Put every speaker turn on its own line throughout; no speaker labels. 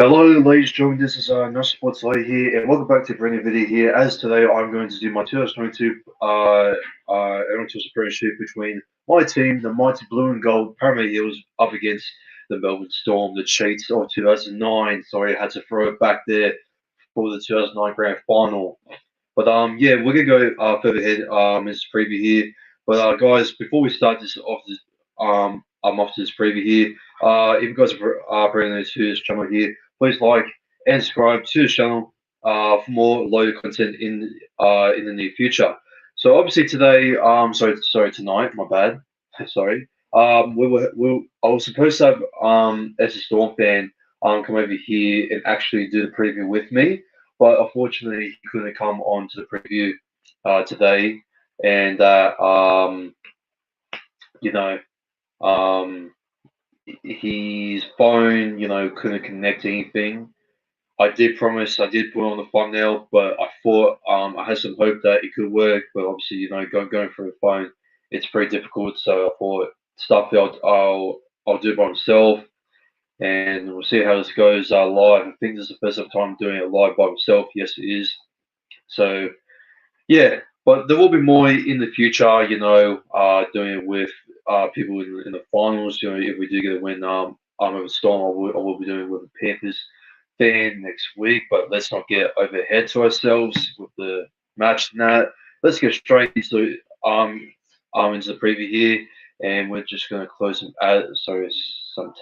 Hello, ladies and gentlemen. This is No Sports Lay here, and welcome back to a brand new video here. As today, I'm going to do my 2022 NRL Premiership between my team, the mighty blue and gold Parramatta Eels, up against the Melbourne Storm, the cheats of 2009. Sorry, I had to throw it back there for the 2009 Grand Final. But yeah, we're gonna go further ahead as preview here. But guys, before we start this off, I'm off to this preview here. If you guys are brand new to this channel here, please like and subscribe to the channel for more loaded content in the near future. So obviously today, sorry tonight, my bad, sorry. I was supposed to have as a Storm fan come over here and actually do the preview with me, but unfortunately he couldn't come on to the preview today, and you know his phone couldn't connect to anything. I did promise I did put on the thumbnail, but I thought I had some hope that it could work, but obviously going through the phone it's pretty difficult. So I thought stuff I'll do it by myself, and we'll see how this goes live. I think this is the first time doing it live by myself. Yes, it is. So yeah, but there will be more in the future. Doing it with people in the finals. If we do get a win, I'm over Storm. I will be doing it with the Panthers fan next week. But let's not get overhead to ourselves with the match. Now let's get straight into the preview here, and we're just going to close some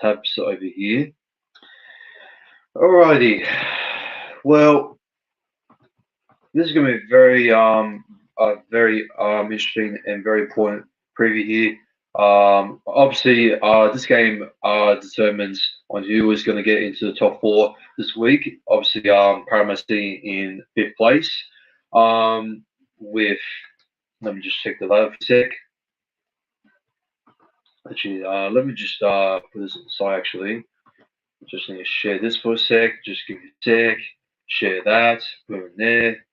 tabs over here. Alrighty, well, this is going to be very interesting and very important preview here. Obviously, this game determines on who is going to get into the top four this week. Obviously, Parramatta in fifth place. With let me just check the ladder for a sec. Actually, let me just put this aside. Actually, just need to share this for a sec. Just give me a sec. Share that. Put it in there.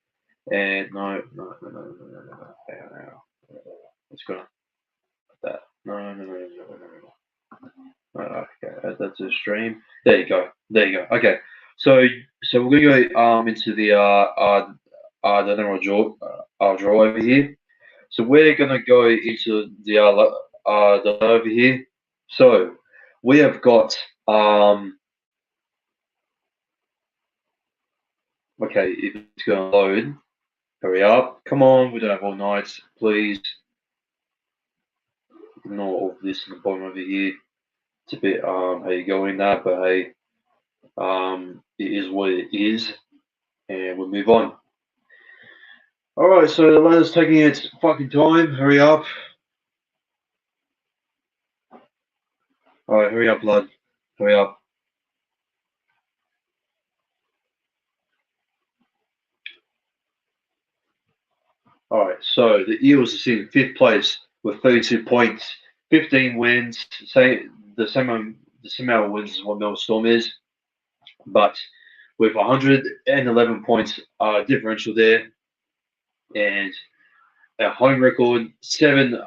And no. Let's go. That. No. Okay, add that to the stream. There you go. Okay, so we're gonna go into the NRL draw over here. So we're gonna go into the over here. So we have got okay, if it's gonna load, hurry up. Come on, we don't have all night, please. Ignore all of this in the bottom over here. It's a bit how you go in that, but hey, it is what it is, and we'll move on. All right, so the ladder's taking its fucking time. Hurry up! All right, hurry up, lad. Hurry up. All right, so the Eels are sitting in fifth place with 32 points, 15 wins. Say the same amount of wins as what Melbourne Storm is, but with 111 points differential there, and our home record 7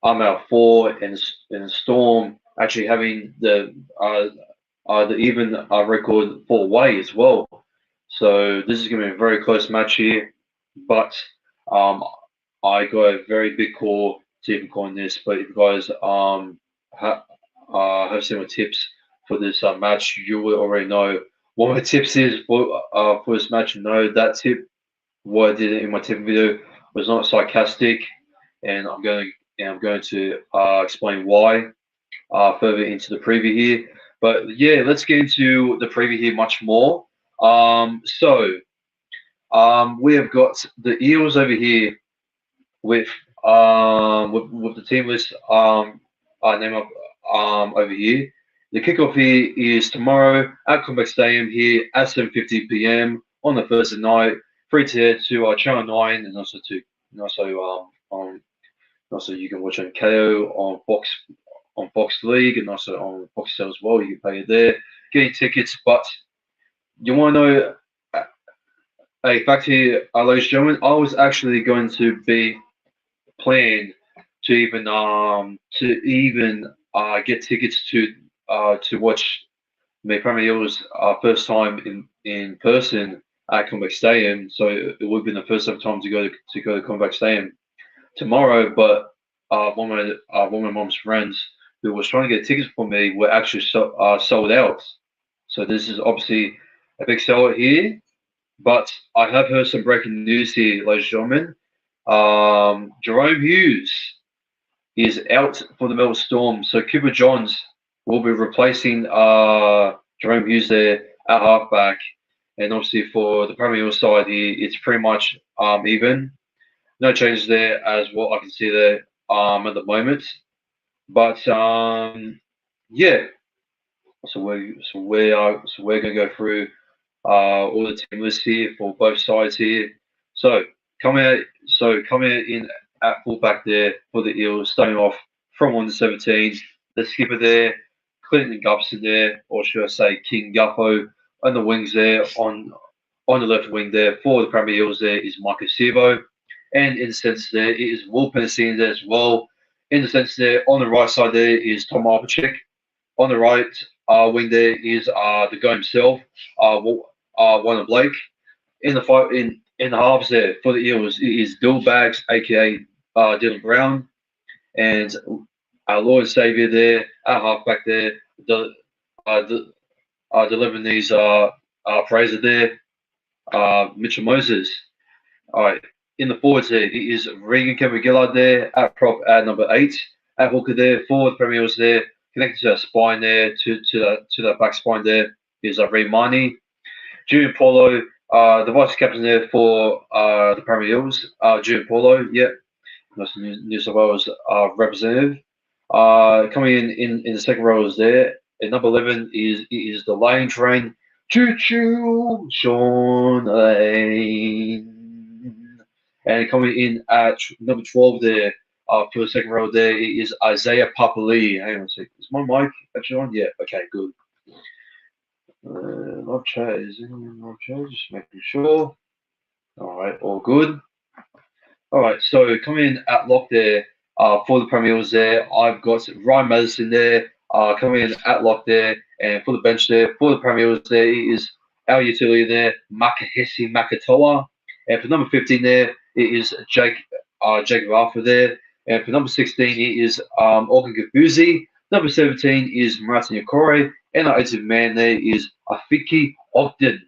out of 4, and the Storm actually having the even record 4 away as well. So this is going to be a very close match here, but I got a very big call to even calling this. But if you guys have similar tips for this match, you will already know what my tips is for this match. No, that tip, what I did in my tip video, was not sarcastic, and I'm going to explain why further into the preview here. But yeah, let's get into the preview here much more. We have got the Eels over here with the team list name up over here. The kickoff here is tomorrow at Combat Stadium here at 7:50 p.m. on the Thursday night. Free to head to Channel 9, and also you can watch on KO on Fox League, and also on Foxtel as well. You can pay it there, getting tickets. But you want to know a fact here, ladies and gentlemen? I was actually going to be planned to even get tickets to watch the Premier Eels first time in person at Combank Stadium, so it would have been the first ever time to go to Combank Stadium tomorrow. But one of my mom's friends who was trying to get tickets for me were actually sold out. So this is obviously a big seller here. But I have heard some breaking news here, ladies and gentlemen. Jerome Hughes is out for the Melbourne Storm, so Cooper Johns will be replacing Jerome Hughes there at halfback. And obviously for the Premier side here, it's pretty much even. No changes there as well. I can see there at the moment. But yeah, we're gonna go through all the team lists here for both sides here. So coming out in at fullback there for the Eels, starting off from 1 to 17. The skipper there, Clinton Gubson there, or should I say King Guppo, on the wings there on the left wing there for the Premier Eels there is Michael Sivo. And in the sense there it is Will Penasini there as well. In the sense there on the right side there is Tom Arbacek. On the right wing there is the guy himself, Warner Blake. In the in the halves there for the Eels it is Bill Bags, aka Dylan Brown, and our Lord and Savior there at halfback there, delivering these praises there, Mitchell Moses. All right, in the forwards there it is Regan Kevin Gillard there at prop at number 8, at hooker there for the Premiers there, connected to that spine there to that back spine there is Ray Marnie. Julian Paulo, the vice captain there for the Premier Eels. Julian Paulo, yeah, that's New South Wales representative. Coming in the second row is there. At number 11 is the Lane Train. Choo choo, Sean Lane. And coming in at number 12 there, for the second row there is Isaiah Papali. Hang on a second. Is my mic actually on? Yeah, okay, good. Live chat is in live chat, just making sure. All right, all good. All right, so coming in at lock there for the Premiers there, I've got Ryan Madison there coming in at lock there, and for the bench there for the Premiers there is our utility there, Makahesi Makatoa, and for number 15 there it is Jacob Arthur there, and for number 16 it is Organ Gafuzi. Number 17 is Martin Yakore, and our 18th man there is Afiki Ogden.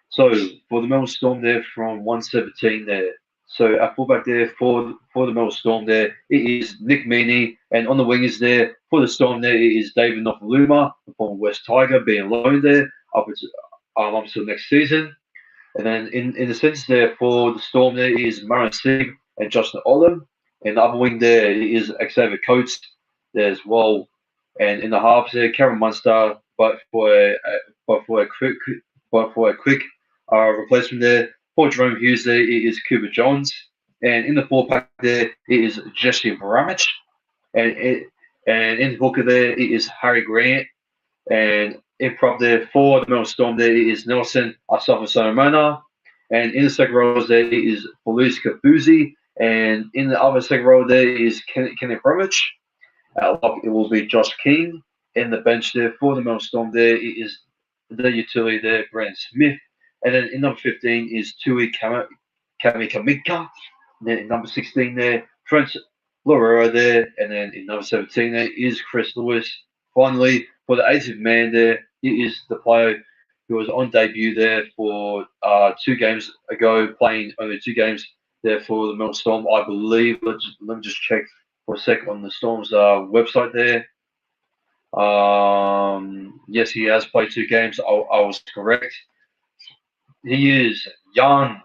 So for the Melbourne Storm there from 117 there. So at fullback there for the Melbourne Storm there, it is Nick Meaney, and on the wingers there for the Storm there it is David Nofaluma, the former West Tiger, being loaned there up until next season. And then in the sense there for the Storm there is Maran Sig and Justin Olam, and the other wing there is Xavier Coates there as well. And in the halves there, Cameron Munster, but for a quick replacement there for Jerome Hughes there it is Cooper Johns, and in the 4-pack there it is Jesse Bramich, and in the hooker there it is Harry Grant, and in prop there for the Melbourne Storm there it is Nelson Asafa Solomona, and in the second row there it is Felice Kafuzi, and in the other second row there is Kenneth Bramich. At lock it will be Josh King. In the bench there for the Melbourne Storm there it is the utility there, Brandon Smith. And then in number 15 is Tui Kamika. Then in number 16 there, Trent Lorero there. And then in number 17 there is Chris Lewis. Finally, for the 18th man there, it is the player who was on debut there for 2 games ago, playing only 2 games there for the Melbourne Storm. I believe, let me just check for a sec on the Storm's website there. Yes, he has played 2 games. I was correct. He is young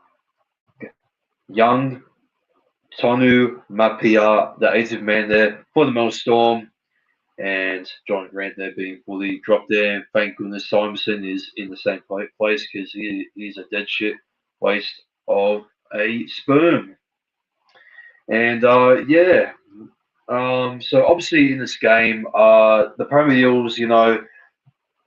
Tonu Mapia, the 18th man there for the Melbourne Storm, and John Grant there being fully dropped there. And thank goodness Simonson is in the same place because he's a dead shit waste of a sperm. And yeah. So obviously in this game, the Premier Eels,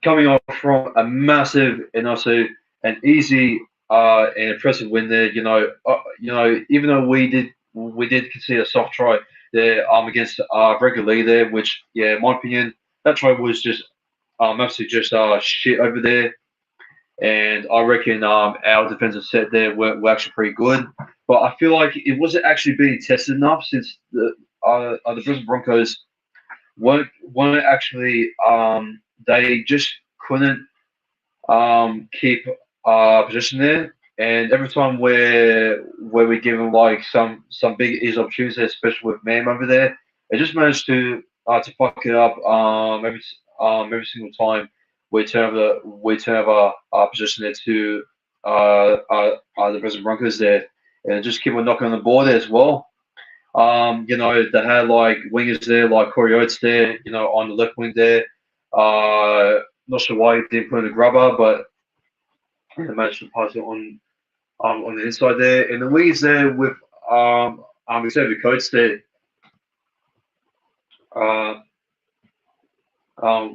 coming off from a massive and also an easy and impressive win there. Even though we did concede a soft try there against Regularly there, which in my opinion that try was just absolutely just shit over there. And I reckon our defensive set there were actually pretty good. But I feel like it wasn't actually being tested enough since the Brisbane Broncos weren't actually they just couldn't keep position there. And every time where we give them like some big easy opportunities, especially with Mam over there, they just managed to fuck it up every single time we turn over position there to the Brisbane Broncos there, and just keep on knocking on the board there as well. They had like wingers there, like Corey Oates there, on the left wing there. Not sure why he didn't put in a grubber, but they managed to pass it on the inside there. And the wingers there with Xavier Coates there, uh,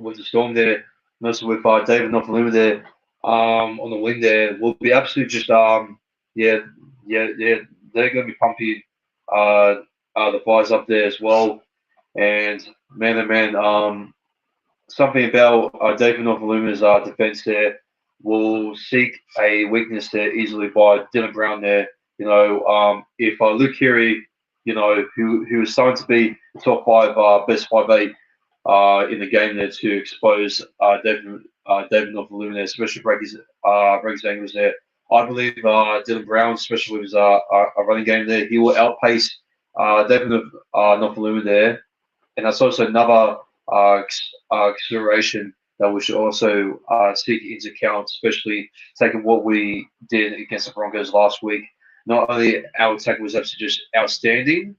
with the Storm there, and also with David Nofaluma there, on the wing there, will be absolutely just yeah, yeah, they're going to be pumping uh, the fires up there as well. And man, oh man, something about David Novaluma's defense there will seek a weakness there easily by Dylan Brown there. If Luke Keary, who is starting to be the top five best 5'8" in the game there to expose David Novaluma there, especially break his angles there. I believe Dylan Brown, especially with his running game there, he will outpace David Novaluma there, and that's also another consideration that we should also take into account, especially taking what we did against the Broncos last week. Not only our attack was absolutely just outstanding,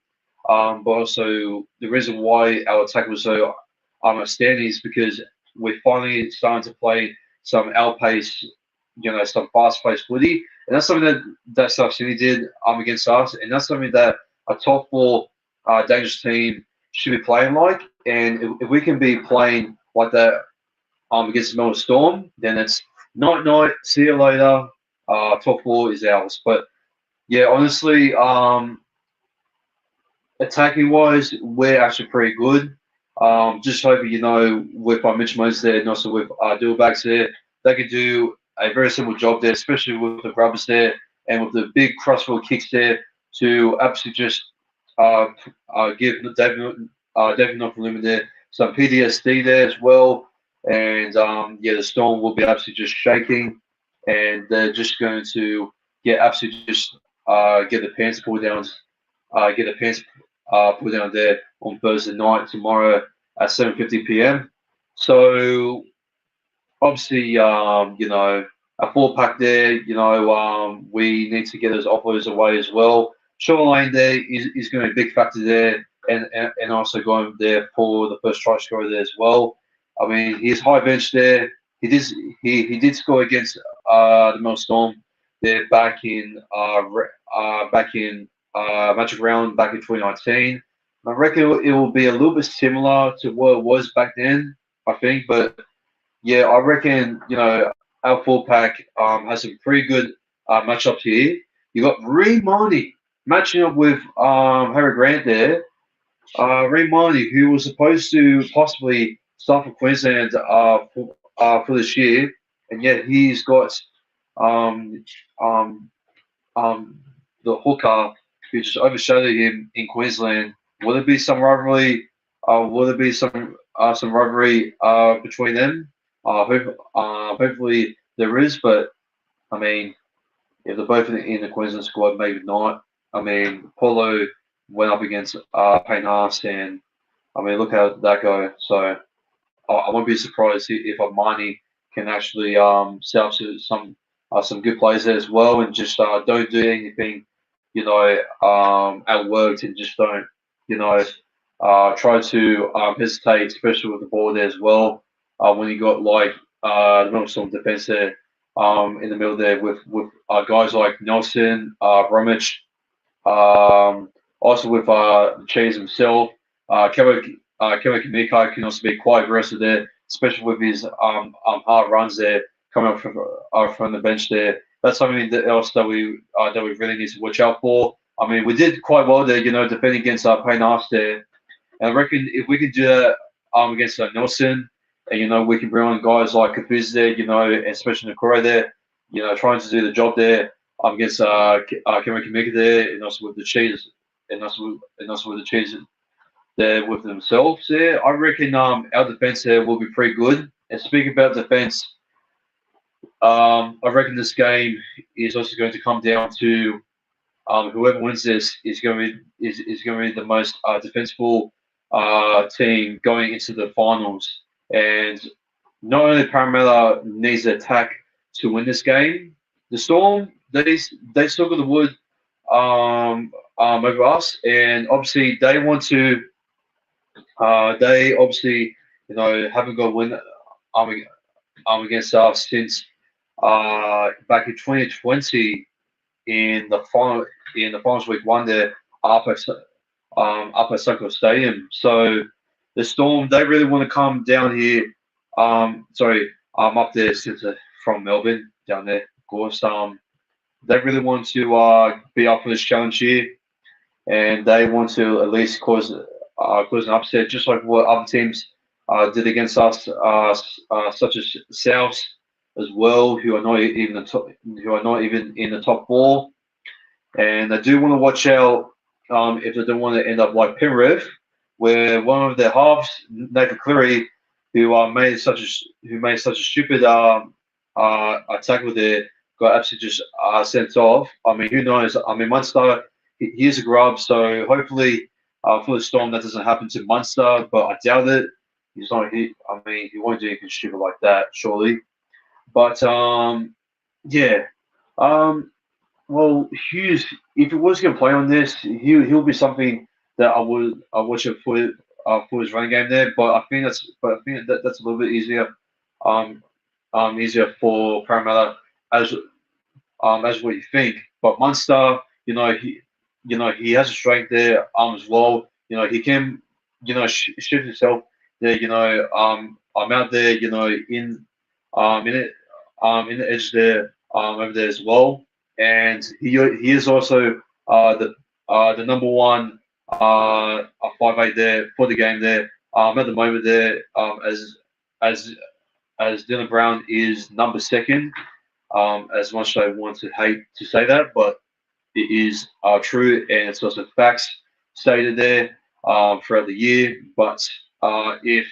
but also the reason why our attack was so outstanding is because we're finally starting to play some outpace, some fast-paced footy, and that's something that South Sydney did against us, and that's something that a top four dangerous team should be playing like. And if we can be playing like that against the Melbourne Storm, then it's night night. See you later. Top four is ours. But yeah, honestly, attacking wise, we're actually pretty good. Just hoping, with Mitch Moses there and also with Dillbacks there, they could do a very simple job there, especially with the grubbers there and with the big crossfield kicks there to absolutely just give David Novaluma there some PTSD there as well. And the Storm will be absolutely just shaking, and they're just going to absolutely just get the pants pulled down, put down there on Thursday night tomorrow at 7:50 p.m. So obviously, a four pack there. We need to get those offloads away as well. Sean Lane there is going to be a big factor there, and also going there for the first try scorer there as well. I mean, he's high bench there. He did score against the Melbourne Storm there back in Magic Round back in 2019. I reckon it will be a little bit similar to what it was back then, I think. But yeah, I reckon, our full pack has some pretty good matchups here. You got Marnie matching up with Harry Grant there. Marnie, who was supposed to possibly start for Queensland for this year, and yet he's got um, um, the hooker who just overshadowed him in Queensland. Will there be some rivalry? Will there be some rivalry between them? Hopefully there is, but I mean, if they're both in the Queensland squad, maybe not. I mean, Paulo went up against Payne Haas, and I mean, look how that go. So I won't be surprised if Armani can actually set up some good plays there as well, and just don't do anything, outworked, and just don't, try to hesitate, especially with the ball there as well. When you got like the Melbourne Storm defense there in the middle there with guys like Nelson, Bromwich, also with Cheese himself, Kevin Kamika can also be quite aggressive there, especially with his hard runs there coming up from the bench there. That's something else that we really need to watch out for. I mean, we did quite well there, defending against Payne Haas there. And I reckon if we could do that against Nelson, and we can bring on guys like Kapuz there, and especially Nakora there, trying to do the job there against Cameron Kamika there, and also with the cheese, and also with the cheese there with themselves there. I reckon our defense there will be pretty good. And speaking about defense, I reckon this game is also going to come down to whoever wins this is going to be the most defensible team going into the finals. And not only Parramatta needs to attack to win this game, the Storm they still got the wood over us, and obviously they want to. They obviously haven't got a win um, against us since back in 2020 in the finals week one there up at Suncorp Stadium. So the Storm they really want to come down here. Sorry, I'm up there since from Melbourne down there, of course. They really want to be up for this challenge here, and they want to at least cause an upset, just like what other teams did against us, such as South as well, who are not even in the top four. And I do want to watch out if they don't want to end up like Penrith, where one of their halves, Nathan Cleary, who made such a stupid tackle there, got absolutely just sent off. I mean, who knows? I mean, Munster, he is a grub, so hopefully for the Storm that doesn't happen to Munster, but I doubt it. He's not. I mean, he won't do anything stupid like that, surely. But yeah. Well, Hughes, if he was going to play on this, he'll be something that I watch it for his running game there. But I think that's a little bit easier, easier for Parramatta as as what you think. But Munster, he has a strength there as well. He can shift himself there. I'm out there. In it in the edge there over there as well, and he is also the number one 5'8" there for the game there. At the moment there, as as Dylan Brown is number second. As much as I want to hate to say that, but it is true, and it's also facts stated there throughout the year. But if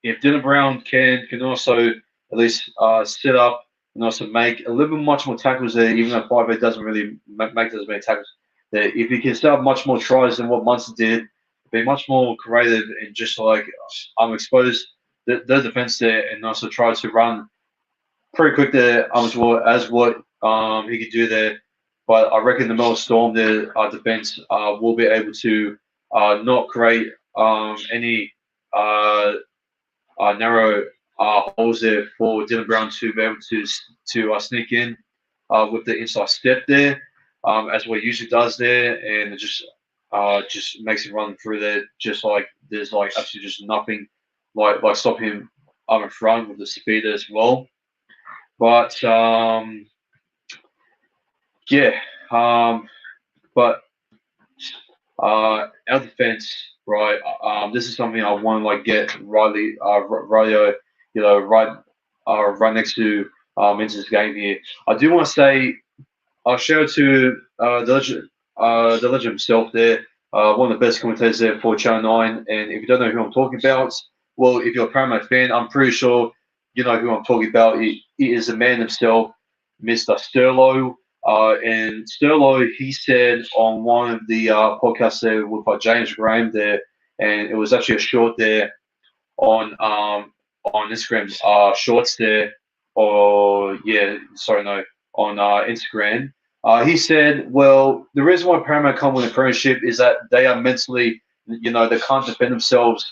Dylan Brown can also at least set up and also make a little bit much more tackles there, even though 5'8" doesn't really make as many tackles there. If he can set up much more tries than what Munster did, be much more creative and just like expose the defense there, and also try to run pretty quick there as what he could do there. But I reckon the Melbourne Storm, their defense, will be able to not create any narrow holes there for Dylan Brown to be able to sneak in with the inside step there, as what he usually does there, and it just makes him run through there, just like there's like actually just nothing like stop him up in front with the speed as well. But yeah, but our defense, right? This is something I want to like get Riley, right next to into this game here. I do want to say, I'll shout out to the legend himself there, one of the best commentators there for Channel 9. And if you don't know who I'm talking about, well, if you're a Paramount fan, I'm pretty sure you know who I'm talking about. He is the man himself, Mr. Sterlo. And Sterlo, he said on one of the podcasts there with James Graham there, and it was actually a short there on Instagram shorts there, or yeah, sorry, no, on Instagram. He said, well, the reason why Paramount can't win the Premiership is that they are mentally, they can't defend themselves,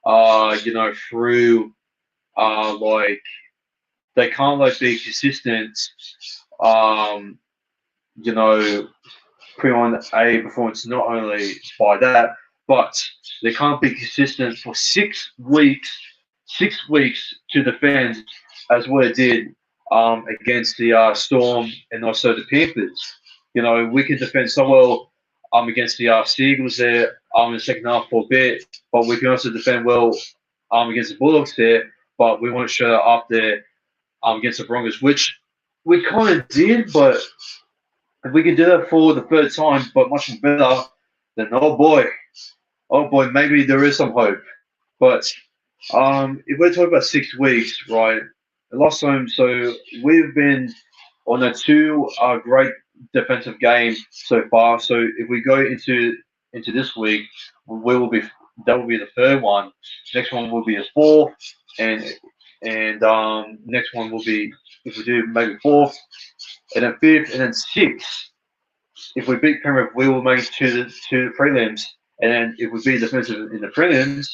through like they can't like be consistent, um, putting on a performance not only by that, but they can't be consistent for 6 weeks to defend as what it did against the Storm and also the Panthers. We can defend so well against the Seagulls there in the second half for a bit, but we can also defend well against the Bulldogs there. but we want to show that up there against the Broncos, which we kind of did. But if we can do that for the third time, but much better, then oh boy, maybe there is some hope. But if we're talking about 6 weeks, right? The last time, so we've been on a two great defensive game so far. So if we go into this week, we will be that will be the third one. Next one will be the fourth, and next one will be if we do maybe fourth, and then fifth, and then sixth. If we beat Penrith, we will make it to the prelims, and then if we beat defensive in the prelims,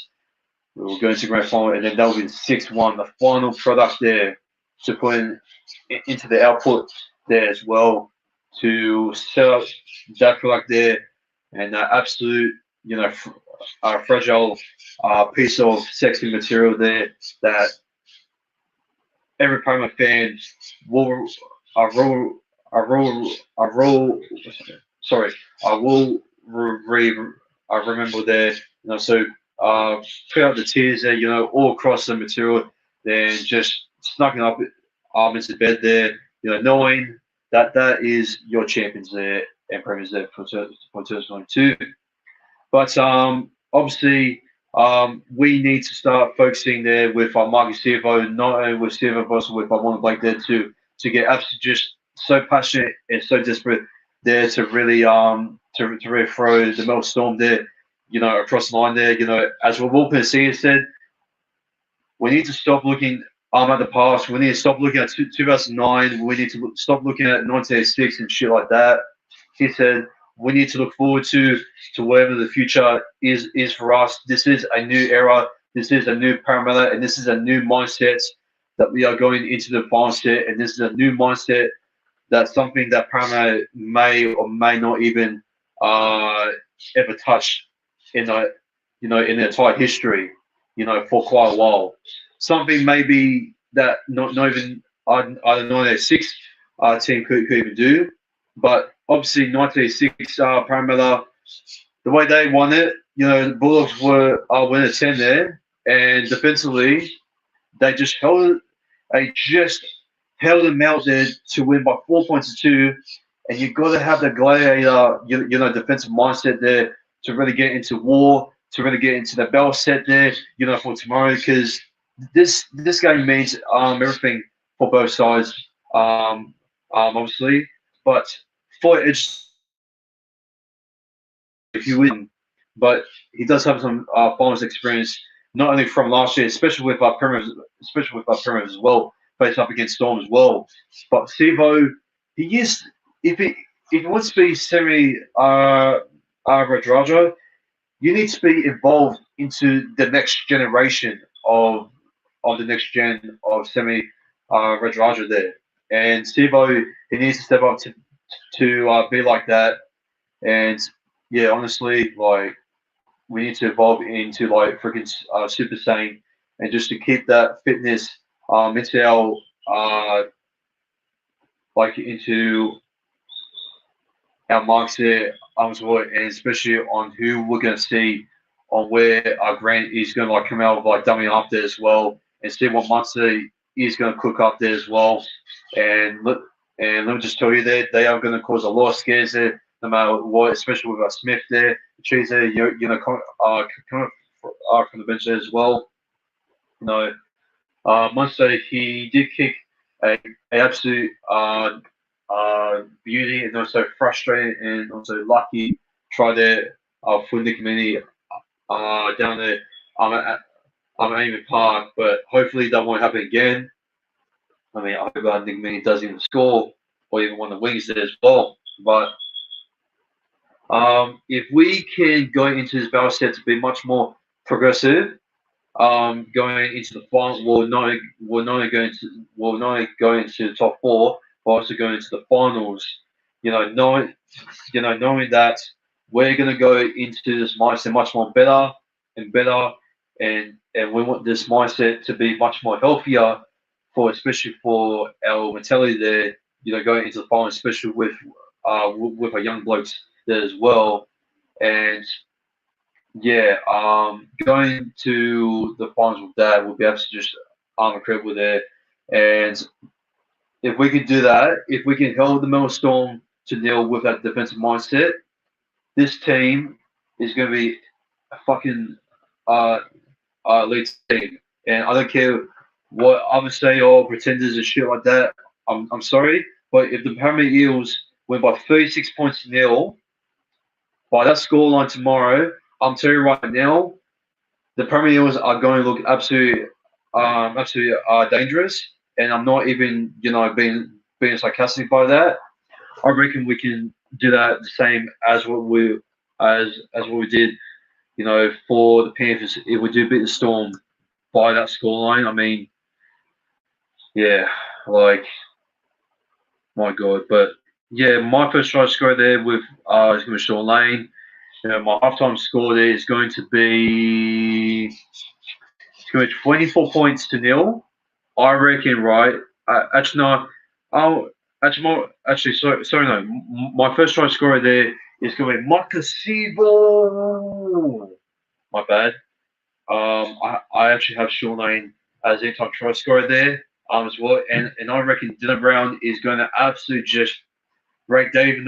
we will go into grand final, and then that will be the sixth one, the final product there to put into the output there as well to sell that product there, and that absolute fragile piece of sexy material there that every Parramatta fan will roll roll sorry I will remember there, so put out the tears there, all across the material, then just snuggling up into bed there, knowing that that is your champions there and premiers there for 2022. But obviously, we need to start focusing there with Marcus Servo, not only with Servo, but also with Warner Blake there to get absolutely just so passionate and so desperate there to really to really throw the Melbourne Storm there, across the line there. As Walker Sear said, we need to stop looking at the past. We need to stop looking at 2009. We need to stop looking at 1986 and shit like that. He said we need to look forward to wherever the future is for us. This is a new era. This is a new Parramatta, and this is a new mindset that we are going into the final set. And this is a new mindset that's something that Parramatta may or may not even ever touch in in their entire history, for quite a while. Something maybe that not even I don't know their sixth team could even do, but obviously 1986 Parramatta, the way they won it, the Bulldogs were winning 10 there, and defensively they just held them out there to win by 4 points to 2, and you've got to have the gladiator, defensive mindset there to really get into war, to really get into the bell set there, for tomorrow, because this game means everything for both sides, obviously, but for Edge, if you win, but he does have some finals experience, not only from last year, especially with our Premiers as well, faced up against Storm as well. But Sivo, he is if he wants to be semi Radraja, you need to be involved into the next generation of the next gen of semi Radraja there. And Sivo, he needs to step up to be like that. And yeah, honestly, like we need to evolve into like freaking Super Saiyan, and just to keep that fitness into our into our marks there, and especially on who we're going to see on where our Grant is going to like come out of like dummy up there as well, and see what Munster is going to cook up there as well. And let me just tell you that they are going to cause a lot of scares there, no matter what, especially with Smith there, Cheese there, coming from the bench there as well. Munster, he did kick a absolute beauty, and also frustrating and also lucky try there for Nick Mini down there at Amy Park, but hopefully that won't happen again. I mean, I hope Nick Mini does even score or even one of the wings there as well. But if we can go into this battle set to be much more progressive, going into the final, we're not only going into the top four, but also going into the finals. Knowing that we're going to go into this mindset much more better and better, and we want this mindset to be much more healthier especially for our mentality there. Going into the final, especially with our young blokes there as well, and yeah, going to the finals with that will be able to just incredible there. And if we can do that, if we can hold the Melbourne Storm to nil with that defensive mindset, this team is going to be a fucking uh, elite team. And I don't care what others say, or pretenders and shit like that. I'm sorry, but if the Parramatta Eels win by 36 points to nil by that scoreline tomorrow, I'm telling you right now, the Parramatta Eels are going to look absolutely dangerous. And I'm not even, being sarcastic by that. I reckon we can do that the same as what we did, for the Panthers. If we do beat the Storm by that scoreline, I mean, yeah, like my god. But yeah, my first try score there with is going to be Sean Lane. My halftime score there is going to be 24 points to nil. I reckon, right? Actually, no. Oh, sorry, no. My first try scorer there is going to be Micah Siebel. My bad. I actually have Sean Lane as anytime try scorer there as well, and I reckon Dylan Brown is going to absolutely just break David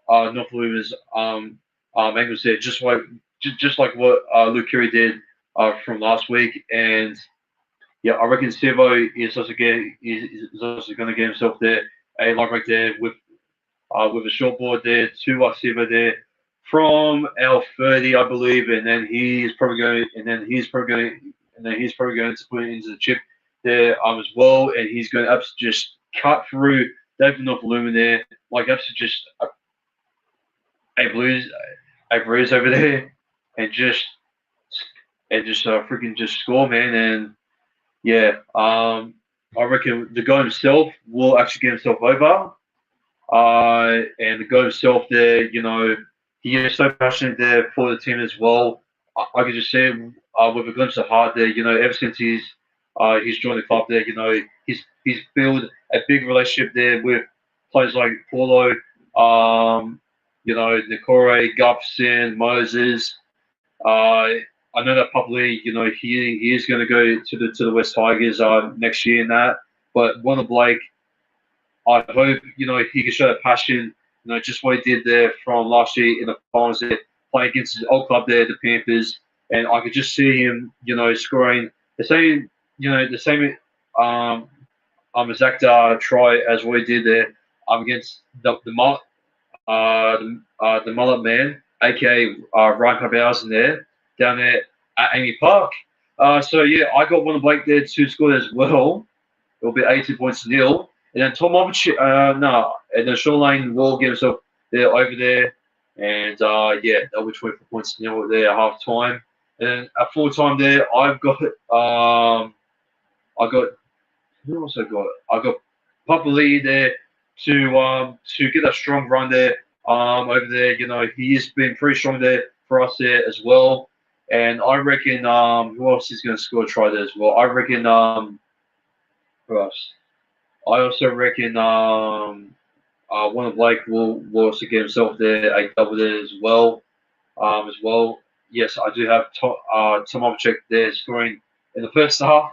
Northluver's angles there, just like what Luke Keary did from last week. And yeah, I reckon Sivo is also going to get himself there a line break there with a short board there to Sivo there from our 30, I believe, and then he's probably going to put it into the chip there as well, and he's going to just cut through David North there, like absolutely just a bruise over there, and just freaking just score, man. And yeah, I reckon the guy himself will actually get himself over. And the guy himself there, he is so passionate there for the team as well. I can just see him with a glimpse of heart there. Ever since he's joined the club there, he's built a big relationship there with players like Paulo, Nikore, Gupson, Moses. I know that probably, he is going to go to the West Tigers next year and that. But Warner Blake, I hope, he can show that passion, just what he did there from last year in the finals there, playing against his old club there, the Panthers. And I could just see him, scoring the same exact try as what he did there against the mullet man, aka Ryan Pabausen there, down there at Amy Park. So yeah, I got Warner Blake there to score as well. It'll be 80 points to nil. And then Tom Ovich, and then Sean Lane will get himself there over there. And yeah, that'll be 24 points to nil there at half time. And then at full time there, who else I got? I got Papa Lee there to get a strong run there over there. He has been pretty strong there for us there as well. And I reckon who else is going to score a try there as well? I reckon who else? I also reckon one of Blake will also get himself there a double there as well. Yes, I do have Tom Ovechek there scoring in the first half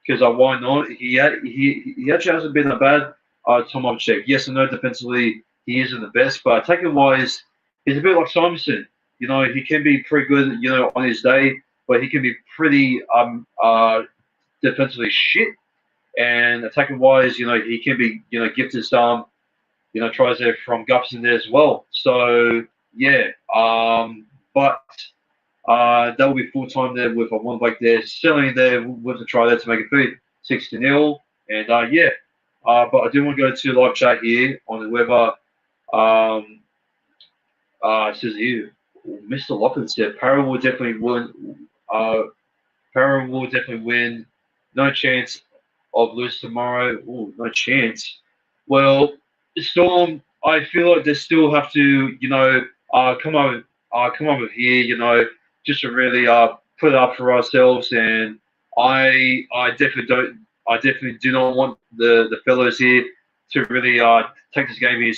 because why not? He actually hasn't been a bad Tom Ovechek. Yes, I know defensively he isn't the best, but attacking wise, he's a bit like Simonson. He can be pretty good, on his day, but he can be pretty defensively shit. And attacking wise, he can be, gifted some, tries there from Gupson there as well. So yeah, but that will be full time there with a one break there, selling there with the try there to make it 6-0. And yeah, but I do want to go to live chat here on whoever says here, Mr. Lachlan said Para will definitely win. Para will definitely win. No chance of lose tomorrow. Oh, no chance. Well, Storm, I feel like they still have to, come over here, just to really put it up for ourselves. And I definitely do not want the fellows here to really take this game here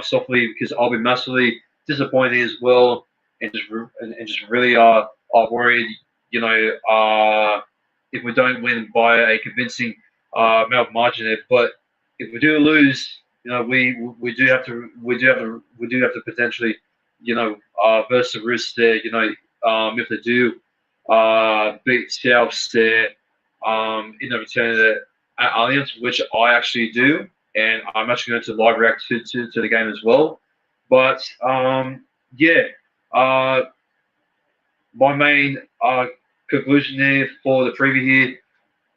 softly, because I'll be massively disappointed as well, and just really worried, if we don't win by a convincing amount of margin there. But if we do lose, we do have to potentially, verse the Roosters there. If they do beat Souths there in the return of the Allianz, which I actually do, and I'm actually going to live react to the game as well. But yeah, my main conclusion there for the preview here,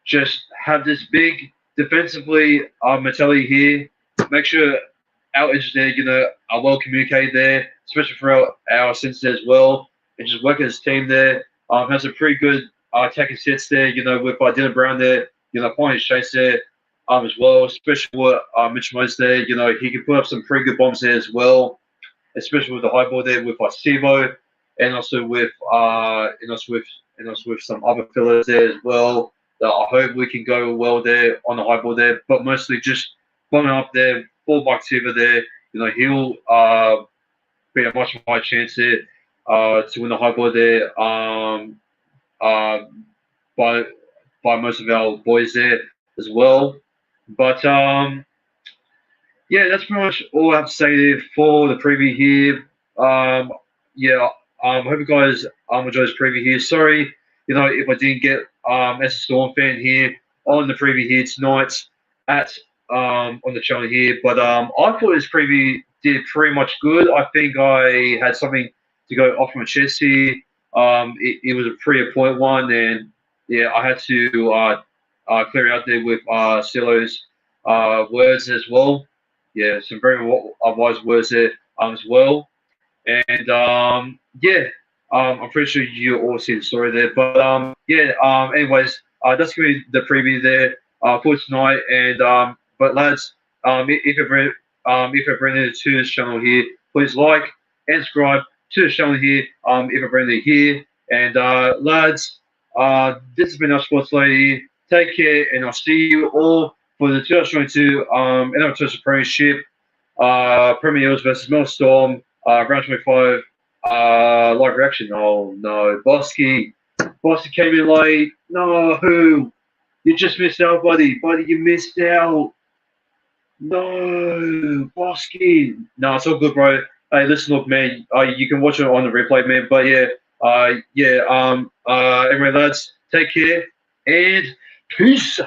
just have this big defensively mentality here. Make sure our edges there, are well communicated there, especially for our senses as well, and just work as a team there. Has some pretty good attacking sets there, with Dylan Brown there, point chase there as well, especially with Mitch Moses there. He can put up some pretty good bombs there as well, especially with the high ball there with Sivo, and also with some other fillers there as well. That I hope we can go well there on the high ball there, but mostly just bombing up there for Mike Sivo there. He'll be a much higher chance there to win the high ball there by most of our boys there as well. But yeah, that's pretty much all I have to say there for the preview here. Yeah, hope you guys enjoyed this preview here. Sorry, if I didn't get as a Storm fan here on the preview here tonight at on the channel here, but I thought this preview did pretty much good. I think I had something to go off my chest here. It was a pretty important one, and yeah, I had to clear out there with Silo's words as well. Yeah, some very wise words there as well. And yeah, I'm pretty sure you all see the story there. But yeah, anyways, that's going to be the preview there for tonight. And but lads, if you're brand new to this channel here, please like and subscribe to the channel here. If you're brand new here, and lads, this has been our Sports Lady. Take care, and I'll see you all for the 2022 NRL Premiership. Premier Eels versus Melbourne Storm, round 25, live reaction. Oh no, Bosky came in late. No, you just missed out, buddy. You missed out. No, Bosky. No, it's all good, bro. Hey, listen, look, man. You can watch it on the replay, man. But yeah, yeah. Anyway, lads, take care and peace.